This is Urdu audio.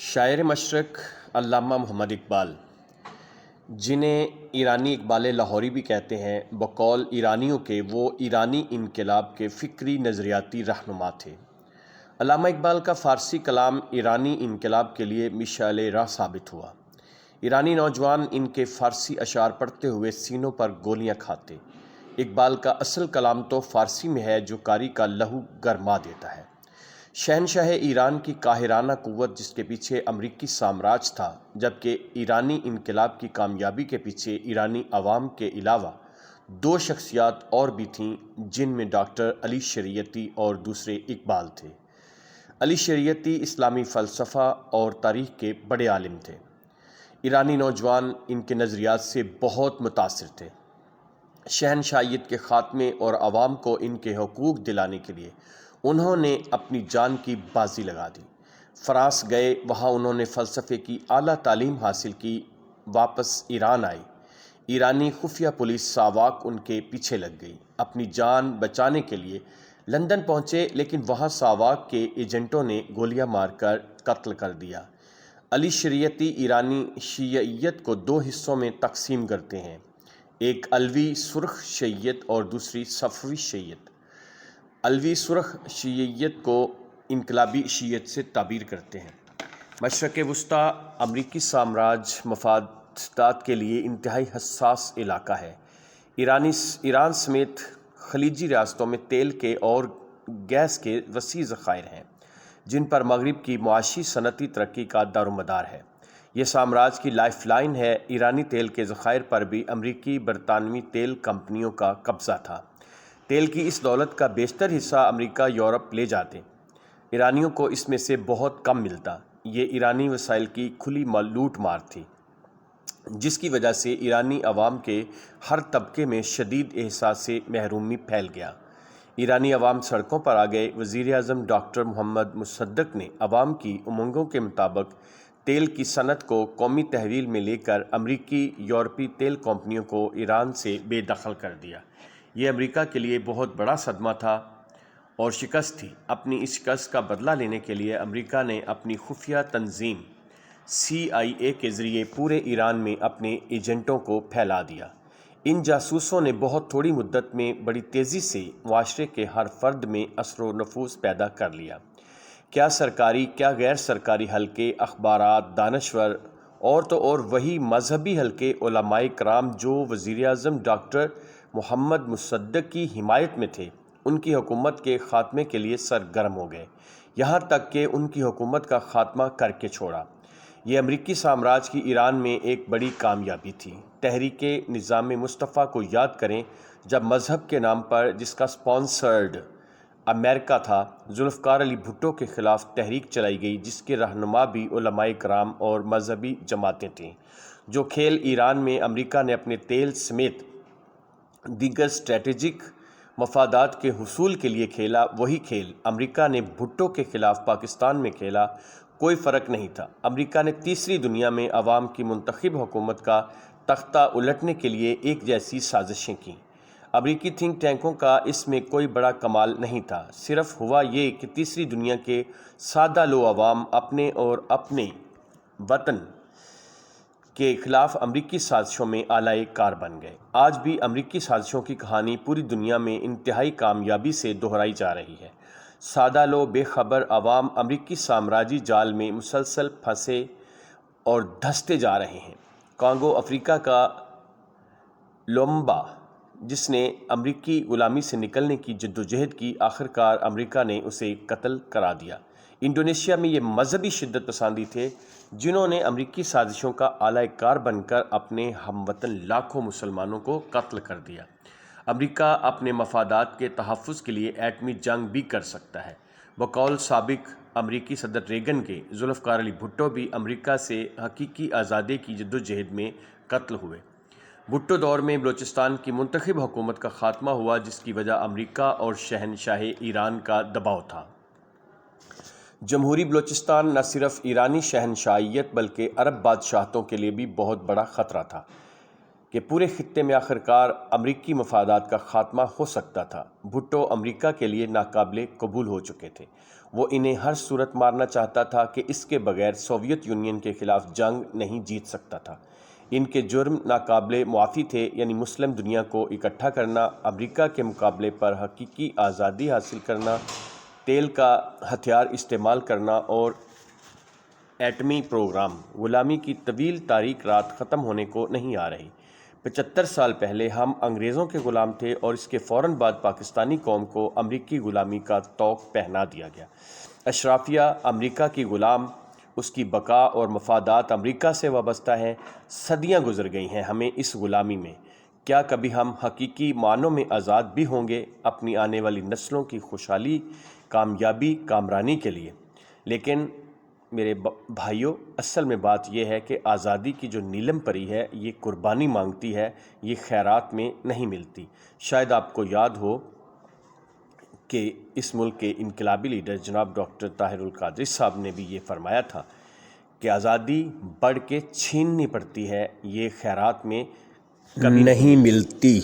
شاعر مشرق علامہ محمد اقبال، جنہیں ایرانی اقبال لاہوری بھی کہتے ہیں، بقول ایرانیوں کے وہ ایرانی انقلاب کے فکری نظریاتی رہنما تھے۔ علامہ اقبال کا فارسی کلام ایرانی انقلاب کے لیے مشعل راہ ثابت ہوا۔ ایرانی نوجوان ان کے فارسی اشعار پڑھتے ہوئے سینوں پر گولیاں کھاتے۔ اقبال کا اصل کلام تو فارسی میں ہے جو قاری کا لہو گرما دیتا ہے۔ شہنشاہ ایران کی قاہرانہ قوت جس کے پیچھے امریکی سامراج تھا، جبکہ ایرانی انقلاب کی کامیابی کے پیچھے ایرانی عوام کے علاوہ دو شخصیات اور بھی تھیں، جن میں ڈاکٹر علی شریعتی اور دوسرے اقبال تھے۔ علی شریعتی اسلامی فلسفہ اور تاریخ کے بڑے عالم تھے۔ ایرانی نوجوان ان کے نظریات سے بہت متاثر تھے۔ شہنشاہیت کے خاتمے اور عوام کو ان کے حقوق دلانے کے لیے انہوں نے اپنی جان کی بازی لگا دی۔ فرانس گئے، وہاں انہوں نے فلسفے کی اعلیٰ تعلیم حاصل کی، واپس ایران آئے۔ ایرانی خفیہ پولیس ساواک ان کے پیچھے لگ گئی۔ اپنی جان بچانے کے لیے لندن پہنچے، لیکن وہاں ساواک کے ایجنٹوں نے گولیاں مار کر قتل کر دیا۔ علی شریعتی ایرانی شیعیت کو دو حصوں میں تقسیم کرتے ہیں، ایک علوی سرخ شیعیت اور دوسری صفوی شیعیت۔ علوی سرخ شیعیت کو انقلابی شیعیت سے تعبیر کرتے ہیں۔ مشرق وسطیٰ امریکی سامراج مفادات کے لیے انتہائی حساس علاقہ ہے۔ ایران سمیت خلیجی ریاستوں میں تیل کے اور گیس کے وسیع ذخائر ہیں، جن پر مغرب کی معاشی صنعتی ترقی کا دار و مدار ہے۔ یہ سامراج کی لائف لائن ہے۔ ایرانی تیل کے ذخائر پر بھی امریکی برطانوی تیل کمپنیوں کا قبضہ تھا۔ تیل کی اس دولت کا بیشتر حصہ امریکہ یورپ لے جاتے، ایرانیوں کو اس میں سے بہت کم ملتا۔ یہ ایرانی وسائل کی کھلی لوٹ مار تھی، جس کی وجہ سے ایرانی عوام کے ہر طبقے میں شدید احساس محرومی پھیل گیا۔ ایرانی عوام سڑکوں پر آ گئے۔ وزیر اعظم ڈاکٹر محمد مصدق نے عوام کی امنگوں کے مطابق تیل کی صنعت کو قومی تحویل میں لے کر امریکی یورپی تیل کمپنیوں کو ایران سے بے دخل کر دیا۔ یہ امریکہ کے لیے بہت بڑا صدمہ تھا اور شکست تھی۔ اپنی اس شکست کا بدلہ لینے کے لیے امریکہ نے اپنی خفیہ تنظیم CIA کے ذریعے پورے ایران میں اپنے ایجنٹوں کو پھیلا دیا۔ ان جاسوسوں نے بہت تھوڑی مدت میں بڑی تیزی سے معاشرے کے ہر فرد میں اثر و نفوذ پیدا کر لیا۔ کیا سرکاری کیا غیر سرکاری حلقے، اخبارات، دانشور اور تو اور وہی مذہبی حلقے، علماء کرام جو وزیر اعظم ڈاکٹر محمد مصدق کی حمایت میں تھے، ان کی حکومت کے خاتمے کے لیے سرگرم ہو گئے، یہاں تک کہ ان کی حکومت کا خاتمہ کر کے چھوڑا۔ یہ امریکی سامراج کی ایران میں ایک بڑی کامیابی تھی۔ تحریک نظام مصطفیٰ کو یاد کریں، جب مذہب کے نام پر، جس کا سپانسرڈ امریکہ تھا، ذوالفقار علی بھٹو کے خلاف تحریک چلائی گئی، جس کے رہنما بھی علماء کرام اور مذہبی جماعتیں تھیں۔ جو کھیل ایران میں امریکہ نے اپنے تیل سمیت دیگر اسٹریٹجک مفادات کے حصول کے لیے کھیلا، وہی کھیل امریکہ نے بھٹو کے خلاف پاکستان میں کھیلا۔ کوئی فرق نہیں تھا۔ امریکہ نے تیسری دنیا میں عوام کی منتخب حکومت کا تختہ الٹنے کے لیے ایک جیسی سازشیں کیں۔ امریکی تھنک ٹینکوں کا اس میں کوئی بڑا کمال نہیں تھا، صرف ہوا یہ کہ تیسری دنیا کے سادہ لو عوام اپنے اور اپنے وطن کے خلاف امریکی سازشوں میں آلائے کار بن گئے۔ آج بھی امریکی سازشوں کی کہانی پوری دنیا میں انتہائی کامیابی سے دہرائی جا رہی ہے۔ سادہ لو بے خبر عوام امریکی سامراجی جال میں مسلسل پھنسے اور دھنستے جا رہے ہیں۔ کانگو افریقہ کا لومبا، جس نے امریکی غلامی سے نکلنے کی جدوجہد کی، آخرکار امریکہ نے اسے قتل کرا دیا۔ انڈونیشیا میں یہ مذہبی شدت پسندی تھے جنہوں نے امریکی سازشوں کا آلہ کار بن کر اپنے ہم وطن لاکھوں مسلمانوں کو قتل کر دیا۔ امریکہ اپنے مفادات کے تحفظ کے لیے ایٹمی جنگ بھی کر سکتا ہے۔ بقول سابق امریکی صدر ریگن کے، ذوالفقار علی بھٹو بھی امریکہ سے حقیقی آزادی کی جدوجہد میں قتل ہوئے۔ بھٹو دور میں بلوچستان کی منتخب حکومت کا خاتمہ ہوا، جس کی وجہ امریکہ اور شہنشاہ ایران کا دباؤ تھا۔ جمہوری بلوچستان نہ صرف ایرانی شہنشاہیت بلکہ عرب بادشاہتوں کے لیے بھی بہت بڑا خطرہ تھا۔ کہ پورے خطے میں آخرکار امریکی مفادات کا خاتمہ ہو سکتا تھا۔ بھٹو امریکہ کے لیے ناقابل قبول ہو چکے تھے۔ وہ انہیں ہر صورت مارنا چاہتا تھا کہ اس کے بغیر سوویت یونین کے خلاف جنگ نہیں جیت سکتا تھا۔ ان کے جرم ناقابل معافی تھے، یعنی مسلم دنیا کو اکٹھا کرنا، امریکہ کے مقابلے پر حقیقی آزادی حاصل کرنا، تیل کا ہتھیار استعمال کرنا اور ایٹمی پروگرام۔ غلامی کی طویل تاریک رات ختم ہونے کو نہیں آ رہی۔ 75 سال پہلے ہم انگریزوں کے غلام تھے اور اس کے فوراً بعد پاکستانی قوم کو امریکی غلامی کا طوق پہنا دیا گیا۔ اشرافیہ امریکہ کی غلام، اس کی بقا اور مفادات امریکہ سے وابستہ ہیں۔ صدیاں گزر گئی ہیں ہمیں اس غلامی میں۔ کیا کبھی ہم حقیقی معنوں میں آزاد بھی ہوں گے اپنی آنے والی نسلوں کی خوشحالی، کامیابی، کامرانی کے لیے؟ لیکن میرے بھائیوں، اصل میں بات یہ ہے کہ آزادی کی جو نیلم پری ہے یہ قربانی مانگتی ہے، یہ خیرات میں نہیں ملتی۔ شاید آپ کو یاد ہو کہ اس ملک کے انقلابی لیڈر جناب ڈاکٹر طاہر القادری صاحب نے بھی یہ فرمایا تھا کہ آزادی بڑھ کے چھیننی پڑتی ہے، یہ خیرات میں کبھی نہیں ملتی۔